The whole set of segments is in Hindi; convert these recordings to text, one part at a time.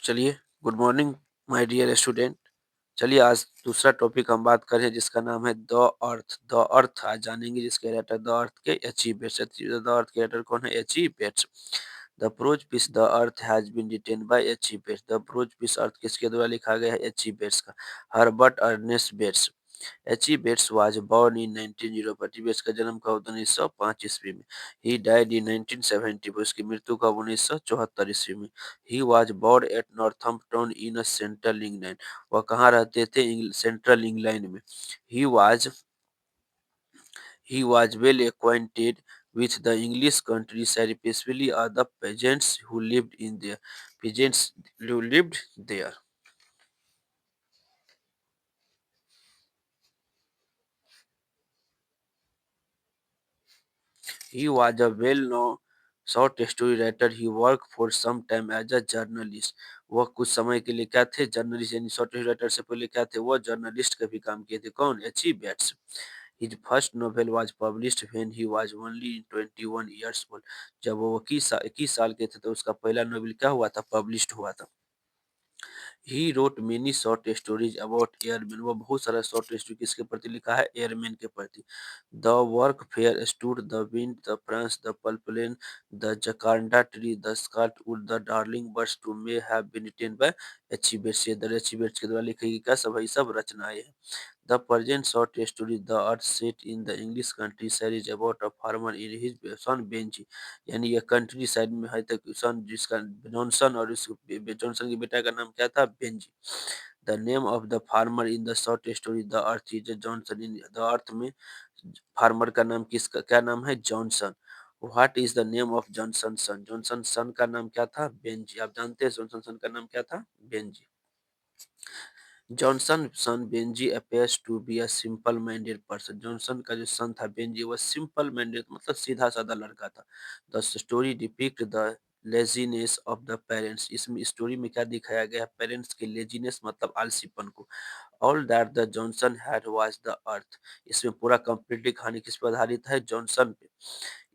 चलिए, good morning my dear student. चलिए आज दूसरा टॉपिक हम बात करें जिसका नाम है द अर्थ। द अर्थ आज जानेंगे जिसके राइटर द अर्थ के एचिवेट्स। द अर्थ के राइटर कौन है? H E Bates. The prose piece the earth has been written by H E Bates. The prose piece earth किसके द्वारा लिखा गया है? एचिवेट्स का। Herbert Ernest Bates. H E Bates was born in 1905। Bates का जन्म कब? 1905 ईस्वी में। He died in 1970। उसकी मृत्यु कब? 1974 ईस्वी में। He was born at Northampton in central England. वह कहाँ रहते थे? सेंट्रल इंग्लैंड में। He was he was well acquainted with the English countryside, especially the peasants who lived in there. Peasants who lived there. He was a well-known short story writer. He worked for some time as a journalist. वह कुछ समय के लिए क्या थे? जर्नलिस्ट। यानी शॉर्ट स्टोरी राइटर से पहले क्या थे? वह जर्नलिस्ट का भी काम किए थे। कौन? एच.ई. Bets. His first novel was published when he was only 21 years old. जब वो 21 साल के थे तो उसका पहला नोवेल क्या हुआ था? पब्लिश्ड हुआ था। He wrote many short stories about airman. वो बहुत सारा शॉर्ट स्टोरी किसके प्रति लिखा है? एयरमैन के प्रति। The work fair stood, the wind, the France, the पल्पलेन, the jacaranda tree, the Scott wood, the darling birds to May have been written by H E Bates. ये द एचिवेट्स के द्वारा लिखी गई क्या सब है? ये सब रचनाएं हैं। The present short story The Earth set in the English countryside is about a farmer in his son Benji। यानी यह कंट्री साइड में है तो सन जिसका जॉनसन और उस जॉनसन के बेटा का नाम क्या था? Benji. The name of the farmer in the short story the earth is Johnson. In the earth में फार्मर का नाम किसका क्या नाम है? Johnson. What is the name of Johnson son? Johnson son का नाम क्या था? बेंजी। आप जानते हैं जॉनसन सन का नाम क्या था? Benji. Johnson son Benji appears to be a simple minded person. Johnson का जो सन था बेंजी वह सिंपल माइंडेड मतलब सीधा साधा लड़का था। The story depict the laziness of the parents. इसमें स्टोरी में क्या दिखाया गया है? पेरेंट्स के लेजीनेस मतलब आलसीपन को। All that the Johnson had was the earth. इसमें पूरा कंप्लीटली कहानी किस पर आधारित है? जॉनसन पे।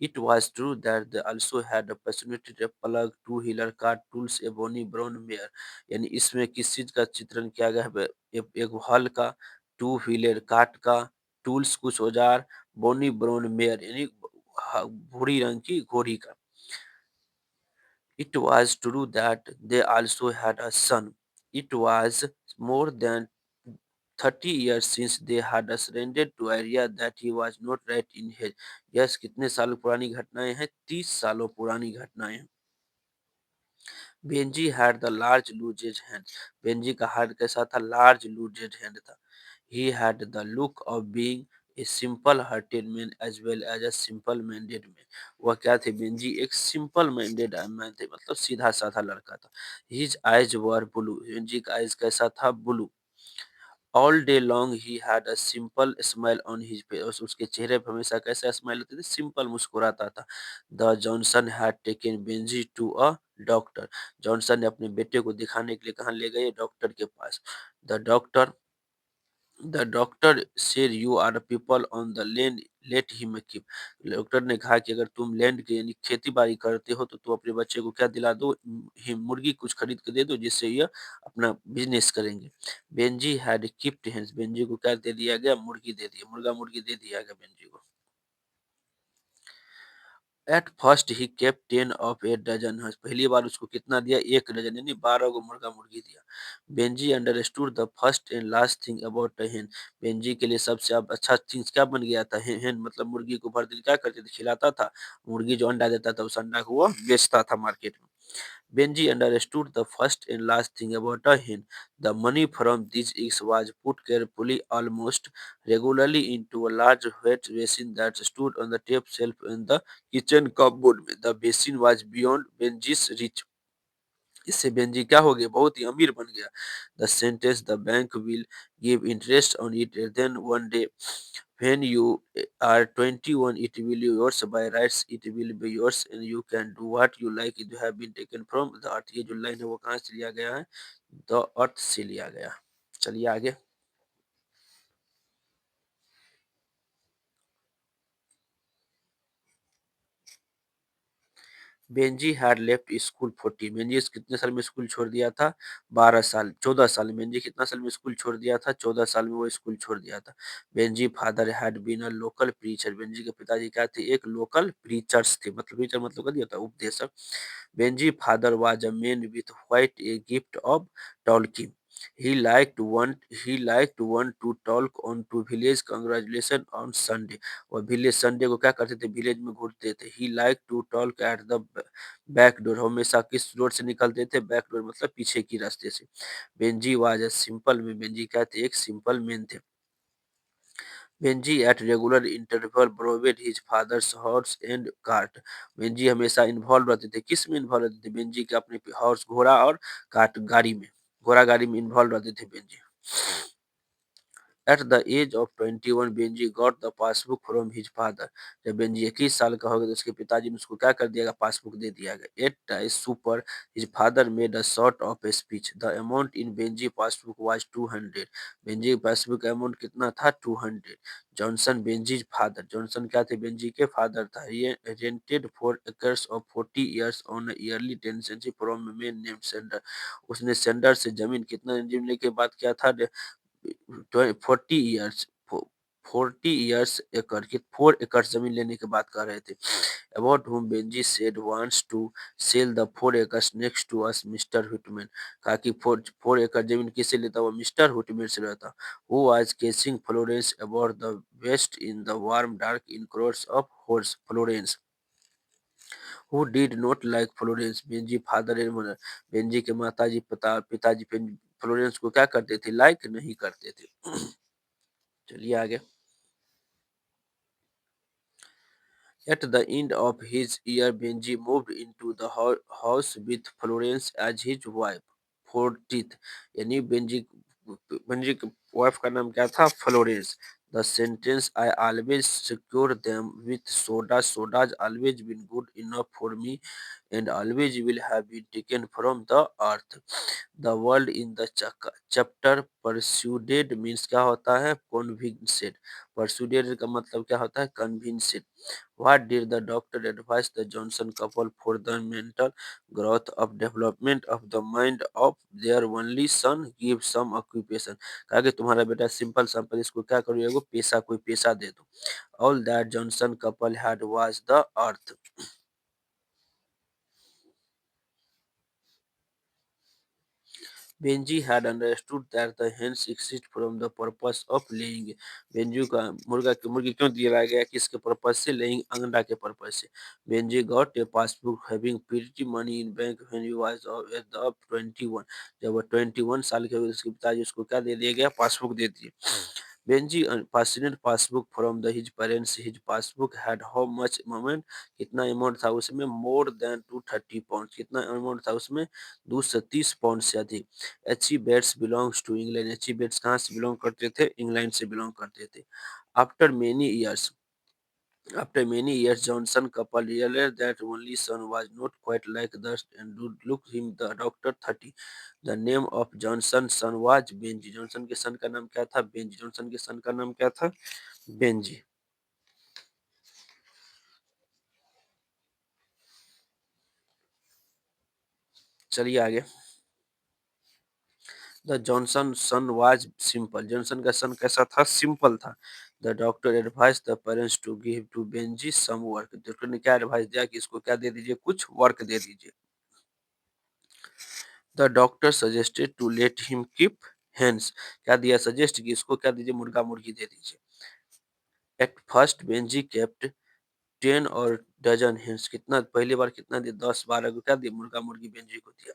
It was true that they also had a personality, a plug, two wheeler car, tools, a bonny brown mare. यानी इसमें किस चीज का चित्रण किया गया है? एक हल का, टू व्हीलर काट का, टूल्स कुछ औजार, बोनी ब्राउन मेयर यानी भूरी रंग की घोड़ी का। It was true that they also had a son. It was more than 30 years since they had surrendered to area that he was not right in his। Yes कितने साल पुरानी घटनाएं हैं? 30 सालों पुरानी घटनाएं हैं। Benji had the large loosed hand. Benji का हाथ कैसा था? लार्ज लूजेड हैंड था। He had the look of being a simple hearted man as well as a simple minded man. वह क्या थे? बेंजी एक सिंपल माइंडेड मैन थे मतलब सीधा साधा लड़का था। His eyes were blue. Benji का आइज कैसा था? Blue. All day long he had a simple smile on his face. उसके चेहरे पर हमेशा कैसा स्माइल होती थी? सिंपल मुस्कुराता था। The Johnson had taken Benji to a doctor. Johnson ने अपने बेटे को दिखाने के लिए कहाँ ले गए? डॉक्टर के पास। The doctor the doctor said you are people on the land let him keep. Doctor ने कहा कि अगर तुम लैंड के यानी खेती बाड़ी करते हो तो तुम अपने बच्चे को क्या दिला दो? मुर्गी कुछ खरीद के दे दो जिससे यह अपना बिजनेस करेंगे। Benji had keeped hence. बेंजी को क्या दे दिया गया? मुर्गी दे दिया, मुर्गा मुर्गी दे दिया गया बेंजी को। At first he kept 10 of a dozen hens. पहली बार उसको कितना दिया? 1 डजन यानी 12 को मुर्गा मुर्गी दिया। Benji understood the first and last thing about a hen। Benji के लिए सबसे अब अच्छा चीज क्या बन गया था? hen मतलब मुर्गी को भर दिन क्या करते थे? खिलाता था। मुर्गी जो अंडा देता था उस अंडा को वो बेचता था मार्केट में। Benji understood the first and last thing about a hen. The money from these eggs was put carefully, almost regularly, into a large wet basin that stood on the top shelf in the kitchen cupboard। The basin was beyond Benji's reach। इससे बेंजी क्या हो गया? बहुत ही अमीर बन गया। The sentence the bank will give interest on it then one day when you are 21 it will be yours by rights, it will be yours and you can do what you like, it have been taken from the earth। ये जो लाइन है वो कहाँ से लिया गया है? द अर्थ से लिया गया। चलिए आगे। Benji had left school 14। Benji कितने साल में स्कूल छोड़ दिया था? 12 साल, 14 साल में। बेंजी कितना साल में स्कूल छोड़ दिया था? 14 साल में वो स्कूल छोड़ दिया था। Benji father had been a local preacher. Benji के पिताजी क्या थे? एक लोकल प्रीचर्स थे। मतलब प्रीचर मतलब क्या होता है? उपदेशक। Benji father was a man with white a gift of talking. He liked one to talk on to village congratulation on Sunday। और विलेज संडे को क्या करते थे? विलेज में घूरते थे। He like to talk at the back door. हमेशा किस रोड से निकलते थे? बैक डोर मतलब पीछे की रास्ते से। बेंजी वाज अ सिंपल में। बेंजी क्या थे? एक सिंपल मैन थे। Benji at regular interval borrowed his father's horse and cart। Benji हमेशा इन्वॉल्व रहते थे। किस में इन्वॉल्व रहते थे? बेंजी के अपने हॉर्स, घोड़ा और कार्ट, गाड़ी में। घोड़ा गाड़ी में इन्वॉल्व रहते थे Benji. At the age of 21, Benji got the passbook from his father। जब बेंजी 21 साल का हो गया तो उसके पिताजी ने उसको क्या कर दिया? पासबुक दे दिया गया। At the super, his father made a sort of a speech। The amount in Benji passbook was 200। Benji passbook का अमाउंट कितना था? 200। Johnson Benji father. जॉनसन क्या थे? बेंजी के फादर था। He rented 4 acres of 40 years on a yearly tenancy from a man named Sender। उसने सेंडर से जमीन, कितना जमीन लेके बात किया था? 40 ईयर्स, 40 ईयर्स एकड़ की 4 एकड़ जमीन लेने की बात कर रहे थे। About whom Benji said wants to sell the 4 acres next to us mister Hutman. कहा कि 4 एकड़ जमीन किससे लेता? वो मिस्टर हुटमैन से लेता। Who was casing Florence about the west in the warm dark in chores of horse. Florence who did not like Florence. Benji father and mother. Benji के माताजी पिताजी फ्लोरेंस को क्या करते थे? लाइक नहीं करते थे। चलिए आगे। At the end of his year, Benji moved into the house with Florence as his wife। 40th, यानी बेंजी बेंजी की वाइफ का नाम क्या था? Florence. The sentence I always secure them with soda, sodas always been good enough for me and always will have been taken from the earth। The world in the chapter persuaded means क्या होता है? convinced। persuaded का मतलब क्या होता है? convinced। What did the doctor advise the Johnson couple for the mental growth of development of the mind of their only son? Give some occupation। कहा कि तुम्हारा बेटा सिंपल सिंपल, इसको क्या करो? एगो पेशा, कोई पेशा दे दो। All that Johnson couple had was the earth। Benji had understood that the hens exist from the purpose of laying। बेंजू का मुर्गी क्यों दिया गया? किसके पर्पज से? लेइंग, अंडा के पर्पज से। Benji got a passbook having pretty money in bank when he was at the 21। जब वो 21 साल के हुए उसके पिताजी उसको क्या दे दिया गया? पासबुक दे दिए। Benji passionate passbook from the his parents। his passbook had how much amount? कितना अमाउंट था उसमें? more than 230 pounds। कितना अमाउंट था उसमें? 230 पाउंड से अधिक। H E Bates belongs to England. H E Bates कहाँ से बिलोंग करते थे? इंग्लैंड से बिलोंग करते थे। After many years, after many years, Johnson couple realized that only son was not quite like the and would look him the doctor 30। The name of Johnson's son was Benji। Johnson के सन का नाम क्या था? बेंजी। जॉनसन के सन का नाम क्या था? बेंजी। चलिए आगे। The Johnson son was simple. Johnson का सन कैसा था? सिंपल था। The doctor advise the parents to give to Benjy some work. Doctor ने क्या एडवाइस दिया? कि इसको क्या दे दीजिए? कुछ वर्क दे दीजिए। The doctor suggested to let him keep hens. क्या दिया? सजेस्ट कि इसको क्या दीजिए? मुर्गा मुर्गी दे दीजिए। एट फर्स्ट बेंजी केप्ट 10 और डजन हेन्स। कितना पहली बार कितना दिया? 10 12 को क्या दिया? मुर्गा मुर्गी बेंजी को दिया।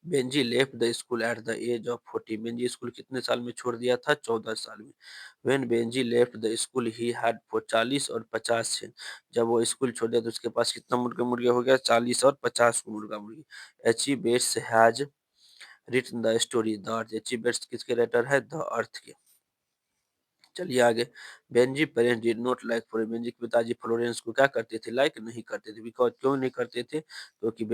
Benjy left the school at the age of 40। Benjy school कितने साल में छोड़ दिया था? 14 साल में। When Benjy left the school he had 40 और 50 हेन। जब वो स्कूल छोड़ दिया तो उसके पास कितना मुर्गा मुर्गी हो गया? 40 और 50 को मुर्गा मुर्गी। H E Bates has written the story the earth. H E Bates किसके राइटर है? द अर्थ के। चलिए आगे। Benjy parents did not like Florence. Benjy के पिताजी फ्लोरेंस को क्या करते थे? लाइक नहीं करते थे। बिकॉज क्यों नहीं करते थे? क्योंकि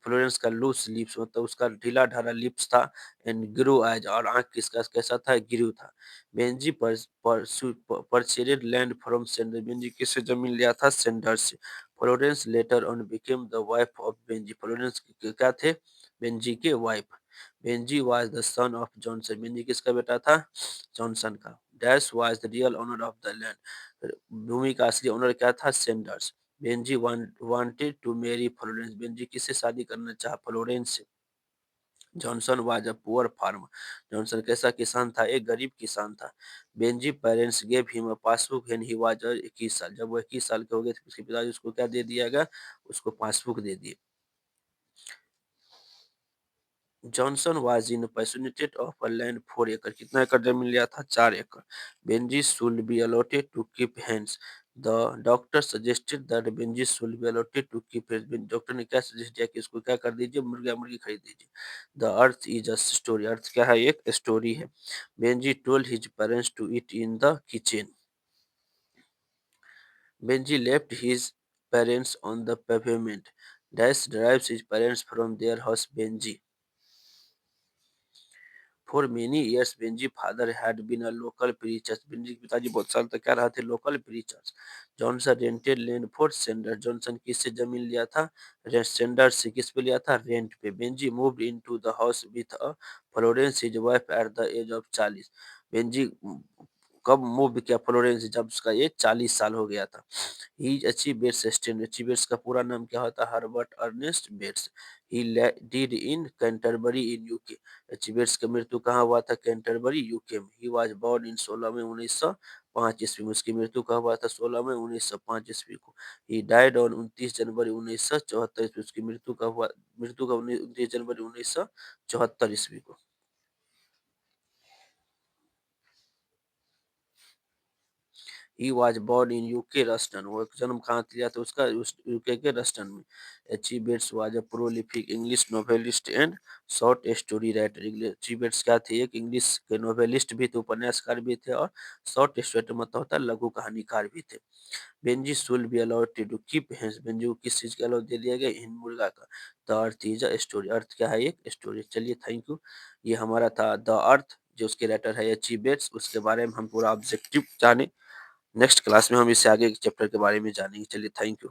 फ्लोरेंस का लूज लिप्स, मतलब उसका ढीला ढाला लिप्स था। एंड ग्रू आइज, और आंख किसका कैसा था? गिरू था। Benji purchased land from Sender. Benji किससे जमीन लिया था? सेंडर से। Florence later on became the wife of Benji. Florence क्या थे? बेंजी के wife. Benji was the son of Johnson. Benji किसका बेटा था? जॉनसन का। Dash was the real owner of the land. भूमि का असली ओनर क्या था? Senders. Benji wanted to marry Florence. Benji किससे शादी करना चाहा? फ्लोरेंस से। Johnson was a poor farmer. Johnson कैसा किसान था? एक गरीब किसान था। Benji parents gave him a passbook when he was 21 साल। जब वो 21 साल के हो गए थे उसके पिताजी उसको क्या दे दिया गया? उसको पासबुक दे दिए। Johnson was in passionated of a land 4 एकड़। कितना एकड़ जमीन लिया था? 4 एकड़। Benjy should be allotted to keep hens. The doctor suggested that Benjy should be allotted to keep hens. Doctor ने क्या सजेस्ट किया कि इसको क्या कर दीजिए? मुर्गा मुर्गी खरीद दीजिए। The earth is a story. Earth क्या है? एक स्टोरी है। Benji told his parents to eat in the kitchen. Benji left his parents on the pavement. Dash drives his parents from their house. Benji. For many years, Benji father had been a local preacher. Benji के पिताजी बहुत साल तक क्या रहा थे? Local preachers. Johnson rented land for Sanders. Johnson किससे जमीन लिया था? सेंडर्स से। किस पे लिया था? रेंट पे। Benji moved into the house with a Florence his wife at the age of 40. Benji कब मूव किया फ्लोरेंस? जब उसका एज 40 साल हो गया था। ही अचीव बेट्स स्टेन। अचीव बेट्स का पूरा नाम क्या होता है? Herbert Ernest Bates. He did in Canterbury in UK. H E Bates की मृत्यु कहाँ हुआ था? कैंटरबरी यूके में। ही वाज बोर्न इन 16 में 1905 ईस्वी में। उसकी मृत्यु कहाँ हुआ था? 16 में 1905 ईस्वी को। ही डाइड ऑन 29 जनवरी 1974 ईस्वी। उसकी मृत्यु कब हुआ? मृत्यु का 29 जनवरी 1974 ईस्वी को। He was born in UK Rushden. वो जन्म कहाँ लिया था उसका? यूके के रस्टन में। H E Bates was a prolific English novelist and short story writer. H E Bates क्या थे? एक इंग्लिश के नोवेलिस्ट भी थे, उपन्यासकार भी थे, और शॉर्ट स्टोरी मतलब होता है लघु कहानीकार भी थे। Benjy should be allowed to keep hens. बेंजी को किस चीज का अलाउ दे दिया गया? इन मुर्गा का। The earth is a story. Earth क्या है? एक स्टोरी। चलिए थैंक यू। ये हमारा था द अर्थ, जो उसके राइटर है एच ई बेट्स। उसके बारे में हम पूरा ऑब्जेक्टिव जाने। नेक्स्ट क्लास में हम इससे आगे के चैप्टर के बारे में जानेंगे। चलिए थैंक यू।